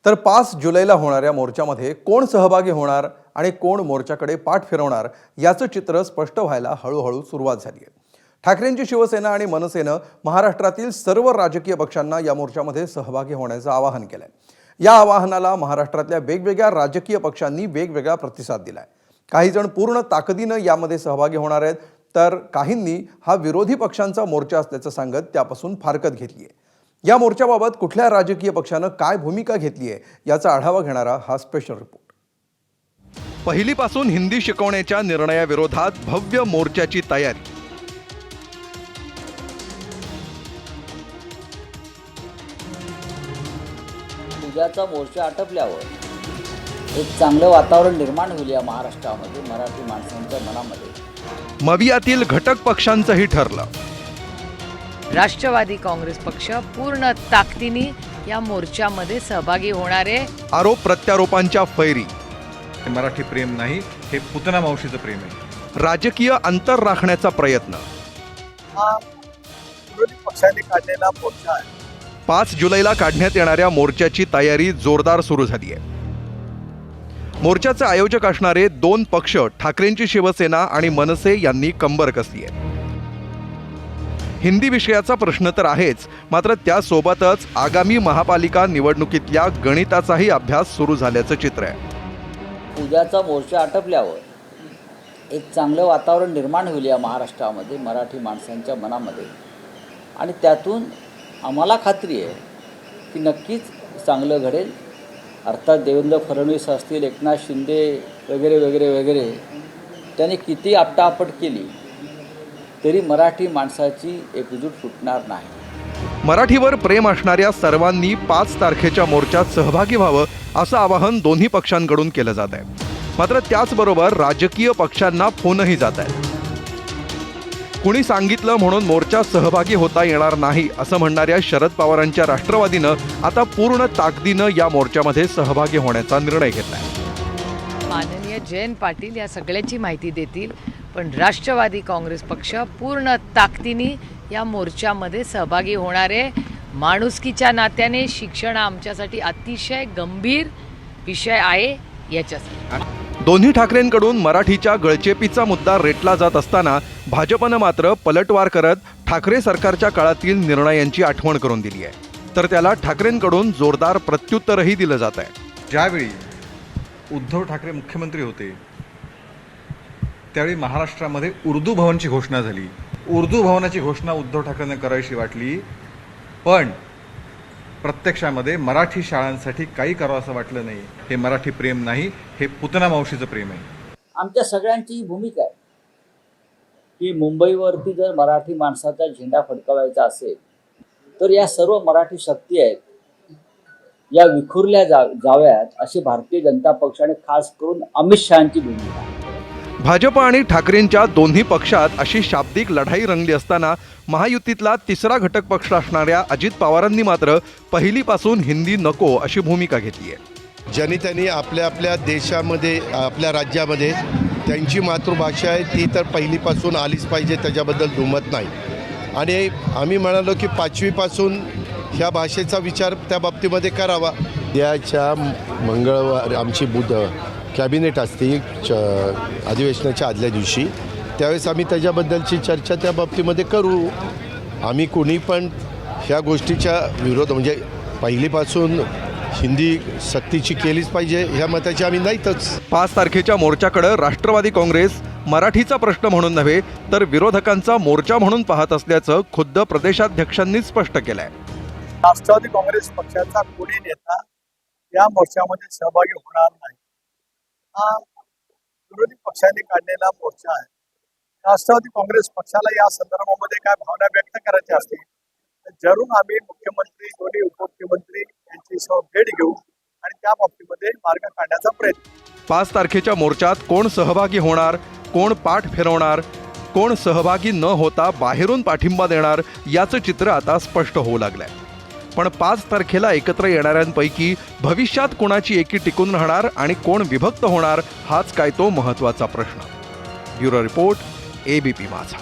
तर 5 जुलैला होणाऱ्या मोर्चामध्ये कोण सहभागी होणार आणि कोण मोर्चाकडे पाठ फिरवणार याचं चित्र स्पष्ट व्हायला हळूहळू सुरुवात झाली आहे. ठाकरेंची शिवसेना आणि मनसेनं महाराष्ट्रातील सर्व राजकीय पक्षांना या मोर्चामध्ये सहभागी होण्याचं आवाहन केलंय. या आवाहनाला महाराष्ट्रातल्या वेगवेगळ्या राजकीय पक्षांनी वेगवेगळा प्रतिसाद दिलाय. काही जण पूर्ण ताकदीनं यामध्ये सहभागी होणार आहेत, तर काहींनी हा विरोधी पक्षांचा मोर्चा असल्याचं सांगत त्यापासून फारकत घेतली आहे. या मोर्चाबाबत कुठल्या राजकीय पक्षानं काय भूमिका घेतली आहे याचा आढावा घेणारा हा स्पेशल रिपोर्ट. पहिलीपासून हिंदी शिकवण्याच्या निर्णयाविरोधात भव्य मोर्चाची तयारी. उद्याचा मोर्चा आटपल्यावर एक चांगलं वातावरण निर्माण होईल या महाराष्ट्रामध्ये, मराठी माणसांच्या मनामध्ये. मवियातील घटक पक्षांचंही ठरलं. राष्ट्रवादी काँग्रेस पक्ष पूर्ण ताकदीने या मोर्चामध्ये सहभागी होणार आहे. आरोप प्रत्यारोपांच्या फैरी. मराठी प्रेम नाही, हे पुतना मावशीचं प्रेम आहे. राजकीय अंतर राखण्याचा प्रयत्न. हा विरोधी पक्षाने काढलेला मोर्चा आहे. 5 जुलैला काढण्यात येणाऱ्या मोर्चाची तयारी जोरदार सुरू झाली आहे. मोर्चाचे आयोजक असणारे 2 पक्ष ठाकरेंची शिवसेना आणि मनसे यांनी कंबर कसली आहे. हिंदी विषयाचा प्रश्न तर आहेच, मात्र त्यासोबतच आगामी महापालिका निवडणुकीतल्या गणिताचाही अभ्यास सुरू झाल्याचं चित्र आहे. उद्याचा मोर्चा आटपल्यावर एक चांगलं वातावरण निर्माण होईल या महाराष्ट्रामध्ये, मराठी माणसांच्या मनामध्ये. आणि त्यातून आम्हाला खात्री आहे की नक्कीच चांगलं घडेल. अर्थात देवेंद्र फडणवीस असतील, एकनाथ शिंदे वगैरे वगैरे वगैरे त्यांनी किती आपटापट केली तरी मराठी माणसाची एकजूट फुटणार नाही. मराठीवर प्रेम असणाऱ्या सर्वांनी 5 तारखेच्या मोर्चात सहभागी व्हावं असं आवाहन दोन्ही पक्षांकडून केलं जात आहे. मात्र त्याचबरोबर राजकीय पक्षांना फोनही जात आहेत. कुणी सांगितलं म्हणून मोर्चात सहभागी होता येणार नाही असं म्हणणाऱ्या शरद पवारांच्या राष्ट्रवादीनं आता पूर्ण ताकदीनं या मोर्चामध्ये सहभागी होण्याचा निर्णय घेतलाय. माननीय जयंत पाटील या सगळ्याची माहिती देतील, पण राष्ट्रवादी काँग्रेस पक्ष पूर्ण ताकदीने या मोर्चामध्ये सहभागी होणार आहे. माणुसकीच्या नात्याने शिक्षण आमच्यासाठी अतिशय गंभीर विषय आहे. याच्यासाठी दोन्ही ठाकरेंकडून मराठीच्या गळचेपीचा मुद्दा रेटला जात असताना भाजपनं मात्र पलटवार करत ठाकरे सरकारच्या काळातील निर्णयांची आठवण करून दिली आहे. तर त्याला ठाकरेंकडून जोरदार प्रत्युत्तरही दिलं जात आहे. ज्यावेळी उद्धव ठाकरे मुख्यमंत्री होते त्यावेळी महाराष्ट्रामध्ये उर्दू भवनची घोषणा झाली. उर्दू भवनाची घोषणा उद्धव ठाकरेंना करावीशी वाटली, पण प्रत्यक्षामध्ये मराठी शाळांसाठी काही करावं असं वाटलं नाही. हे मराठी प्रेम नाही, हे पुतना मावशीचं प्रेम आहे. आमच्या सगळ्यांची ही भूमिका आहे की मुंबईवरती जर मराठी माणसाचा झेंडा फडकवायचा असेल तर या सर्व मराठी शक्ती आहेत या विखुरल्या जाव्यात अशी भारतीय जनता पक्षाने खास करून अमित शहांची भूमिका आहे. भाजप आणि ठाकरेंच्या दोन्ही पक्षात अशी शाब्दिक लढाई रंगली असताना महायुतीतला तिसरा घटक पक्ष असणाऱ्या अजित पवारांनी मात्र पहिलीपासून हिंदी नको अशी भूमिका घेतली आहे. ज्यांनी त्यांनी आपल्या आपल्या देशामध्ये, आपल्या राज्यामध्ये त्यांची मातृभाषा आहे ती तर पहिलीपासून आलीच पाहिजे, त्याच्याबद्दल दुमत नाही. आणि आम्ही म्हणालो की 5वीपासून ह्या भाषेचा विचार त्या बाबतीमध्ये करावा. याच्या मंगळवार आमची कॅबिनेट असते अधिवेशनाच्या आदल्या दिवशी, त्यावेळेस आम्ही त्याच्याबद्दलची चर्चा त्या बाबतीमध्ये करू. आम्ही कोणी पण ह्या गोष्टीच्या विरोध, म्हणजे पहिलीपासून हिंदी सक्तीची केलीच पाहिजे ह्या मताची आम्ही नाहीतच. 5 तारखेच्या मोर्चाकडे राष्ट्रवादी काँग्रेस मराठीचा प्रश्न म्हणून नव्हे तर विरोधकांचा मोर्चा म्हणून पाहत असल्याचं खुद्द प्रदेशाध्यक्षांनी स्पष्ट केलंय. राष्ट्रवादी काँग्रेस पक्षाचा कोणी नेता या मोर्चामध्ये सहभागी होणार नाही. हा विरोधी पक्षाने काढलेला मोर्चा आहे. राष्ट्रवादी काँग्रेस पक्षाला या संदर्भामध्ये काय भावना व्यक्त करायच्या असतील तर जरूर आम्ही मुख्यमंत्री, दोन्ही उपमुख्यमंत्री यांची भेट घेऊ आणि त्या बाबतीमध्ये मार्ग काढण्याचा प्रयत्न. 5 तारखेच्या मोर्चात कोण सहभागी होणार, कोण पाठ फिरवणार, कोण सहभागी न होता बाहेरून पाठिंबा देणार याचं चित्र आता स्पष्ट होऊ लागलंय. पण 5 तारखेला एकत्र येणाऱ्यांपैकी भविष्यात कोणाची एकी टिकून राहणार आणि कोण विभक्त होणार हाच काय तो महत्त्वाचा प्रश्न. ब्युरो रिपोर्ट, एबीपी माझा.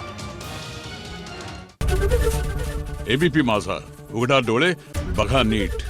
एबीपी माझा, उघडा डोळे बघा नीट.